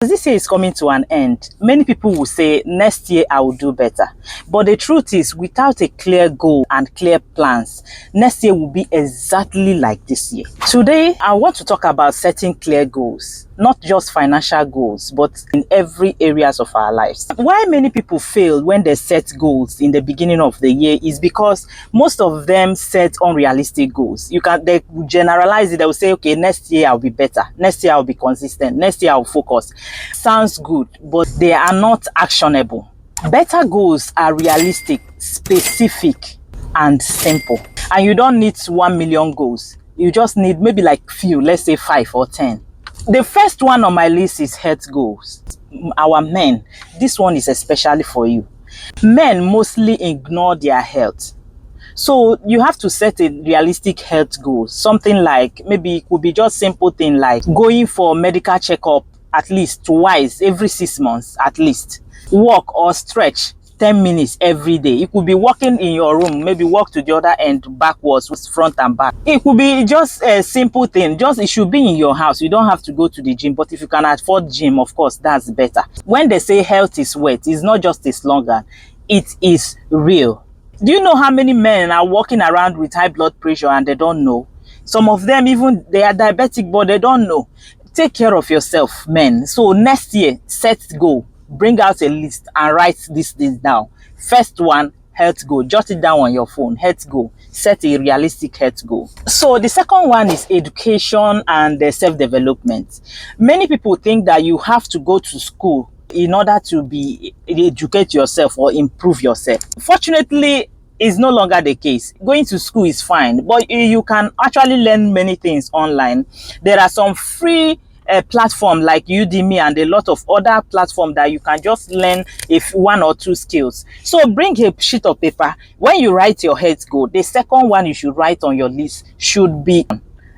This year is coming to an end. Many people will say next year I will do better. But the truth is, without a clear goal and clear plans, next year will be exactly like this year. Today, I want to talk about setting clear goals, not just financial goals, but in every areas of our lives. Why many people fail when they set goals in the beginning of the year is because most of them set unrealistic goals. They generalize it. They will say, okay, next year I'll be better. Next year I'll be consistent. Next year I'll focus. Sounds good, but they are not actionable. Better goals are realistic, specific, and simple. And you don't need 1 million goals. You just need maybe like few, let's say 5 or 10. The first one on my list is health goals. Our men, this one is especially for you. Men mostly ignore their health. So you have to set a realistic health goal. Something like, maybe it could be just simple thing like going for medical checkup at least twice every 6 months at least. Walk or stretch 10 minutes every day. It could be walking in your room, maybe walk to the other end backwards with front and back. It could be just a simple thing. Just it should be in your house. You don't have to go to the gym, but if you can afford gym, of course, that's better. When they say health is wealth, it's not just a slogan. It is real. Do you know how many men are walking around with high blood pressure and they don't know? Some of them even they are diabetic, but they don't know. Take care of yourself, men. So next year, set goal. Bring out a list and write these things down. First one, health goal. Jot it down on your phone. Health goal. Set a realistic health goal. So the second one is education and self-development. Many people think that you have to go to school in order to educate yourself or improve yourself. Fortunately, is no longer the case. Going to school is fine, but you can actually learn many things online. There are some free platform like Udemy and a lot of other platforms that you can just learn if 1 or 2 skills. So bring a sheet of paper. When you write your health goal, the second one you should write on your list should be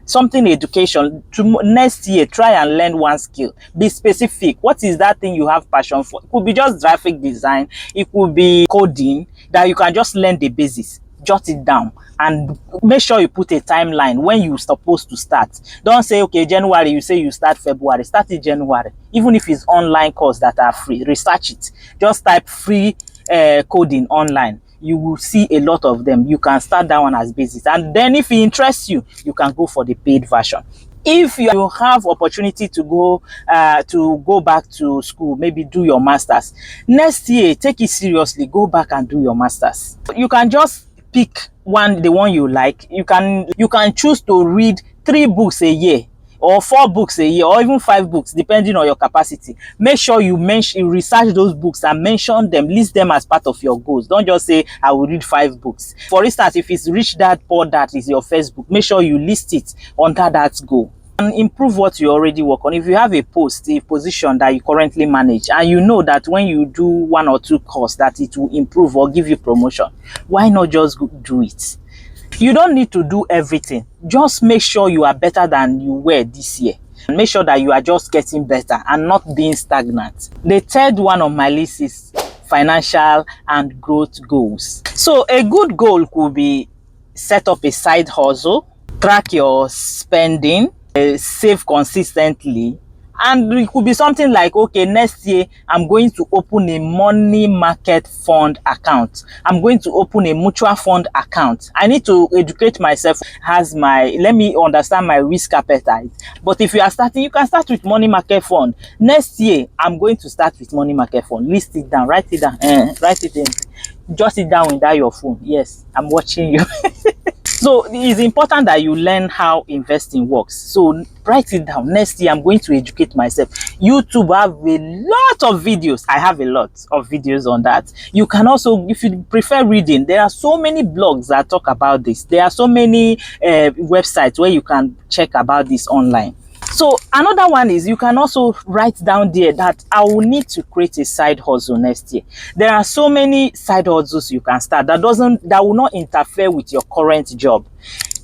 something education. Next year, try and learn 1 skill. Be specific. What is that thing you have passion for? It could be just graphic design. It could be coding that you can just learn the basics. Jot it down and make sure you put a timeline when you're supposed to start. Don't say, okay, January, you say you start February. Start in January. Even if it's online course that are free, research it. Just type free coding online. You will see a lot of them. You can start that one as basics. And then if it interests you, you can go for the paid version. If you have opportunity to go back to school, maybe do your masters next year, take it seriously. Go back and do your masters. You can just pick the one you like. You can choose to read 3 books a year or 4 books a year or even 5 books depending on your capacity. Make sure you research those books and mention them, list them as part of your goals. Don't just say I will read 5 books. For instance, if it's Rich Dad Poor Dad is your first book, make sure you list it under that goal and improve what you already work on. If you have a position that you currently manage and you know that when you do 1 or 2 courses that it will improve or give you promotion, why not just do it? You don't need to do everything. Just make sure you are better than you were this year. And make sure that you are just getting better and not being stagnant. The third one on my list is financial and growth goals. So a good goal could be set up a side hustle, track your spending, save consistently. And it could be something like, okay, next year, I'm going to open a money market fund account. I'm going to open a mutual fund account. I need to educate myself let me understand my risk appetite. But if you are starting, you can start with money market fund. Next year, I'm going to start with money market fund. List it down, write it down, write it in. Jot it down without your phone. Yes, I'm watching you. So it's important that you learn how investing works. So write it down. Next year, I'm going to educate myself. YouTube have a lot of videos. I have a lot of videos on that. You can also, if you prefer reading, there are so many blogs that talk about this. There are so many websites where you can check about this online. So another one is you can also write down there that I will need to create a side hustle next year. There are so many side hustles you can start that will not interfere with your current job.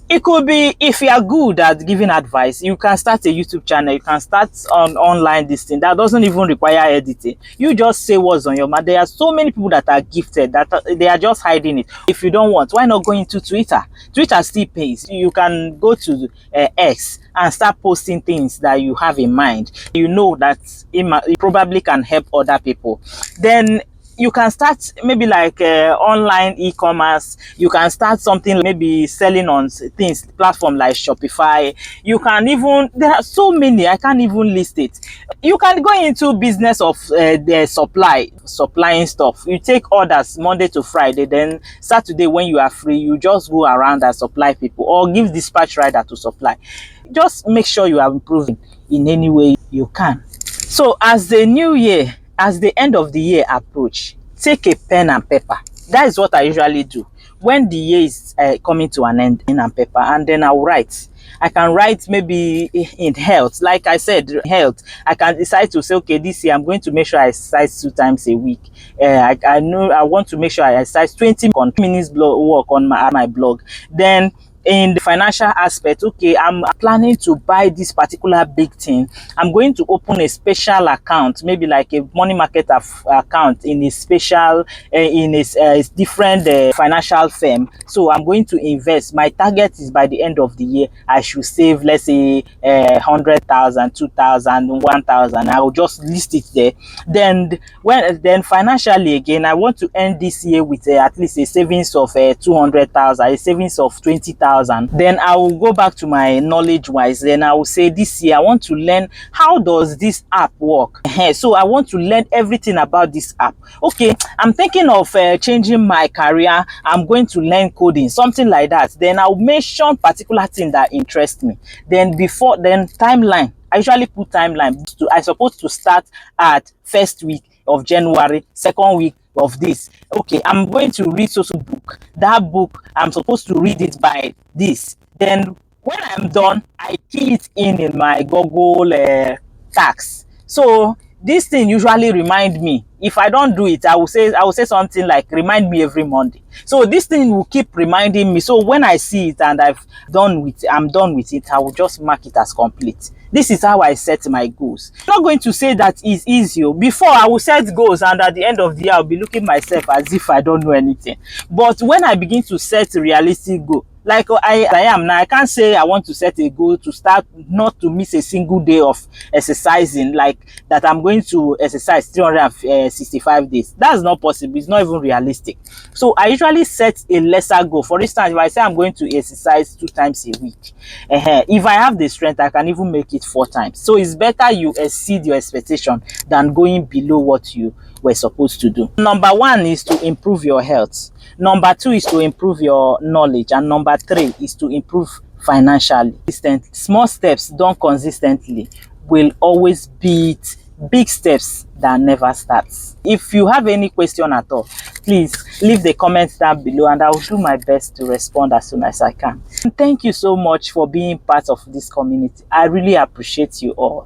It could be, if you are good at giving advice, you can start a YouTube channel, you can start on online this thing that doesn't even require editing. You just say what's on your mind. There are so many people that are gifted that they are just hiding it. If you don't want, why not go into Twitter? Twitter still pays. You can go to X and start posting things that you have in mind. You know that it probably can help other people. Then you can start maybe like online e-commerce. You can start something maybe selling on things, platform like Shopify. You can even, there are so many, I can't even list it. You can go into business of the supplying stuff. You take orders Monday to Friday, then Saturday when you are free, you just go around and supply people, or give dispatch rider to supply. Just make sure you are improving in any way you can. So as the new year, as the end of the year approach, take a pen and paper. That is what I usually do when the year is coming to an end, pen and paper, and then I'll write. I can write maybe in health, like I said, health. I can decide to say, okay, this year I'm going to make sure I exercise 2 times a week. I know I want to make sure I exercise 20 minutes work on my blog. Then in the financial aspect, okay, I'm planning to buy this particular big thing. I'm going to open a special account, maybe like a money market account in a special in a different financial firm. So I'm going to invest. My target is by the end of the year I should save, let's say 100,000, 2,000, 1,000. I will just list it there. Then financially again, I want to end this year with at least a savings of 200,000, a savings of 20,000. Then I will go back to my knowledge wise. Then I will say, this year I want to learn, how does this app work? So I want to learn everything about this app. Okay, I'm thinking of changing my career. I'm going to learn coding, something like that. Then I'll mention particular thing that interests me. Then timeline. I usually put timeline. I supposed to start at first week of January, second week of this. Okay, I'm going to read social book. That book, I'm supposed to read it by this. Then when I'm done, I key it in my Google tax. So this thing usually remind me. If I don't do it, I will say something like, remind me every Monday. So this thing will keep reminding me. So when I see it and I'm done with it, I will just mark it as complete. This is how I set my goals. I'm not going to say that it's easy. Before, I will set goals and at the end of the year I'll be looking myself as if I don't know anything. But when I begin to set a realistic goal, like I am now, I can't say I want to set a goal to start not to miss a single day of exercising, like that I'm going to exercise 365 days. That's not possible. It's not even realistic. So I usually set a lesser goal. For instance, if I say I'm going to exercise 2 times a week, if I have the strength, I can even make it 4 times. So it's better you exceed your expectation than going below what you were supposed to do. Number 1 is to improve your health. Number 2 is to improve your knowledge. And number 3 is to improve financially. Small steps done consistently will always beat big steps that never starts. If you have any question at all, please leave the comments down below and I will do my best to respond as soon as I can. And thank you so much for being part of this community. I really appreciate you all.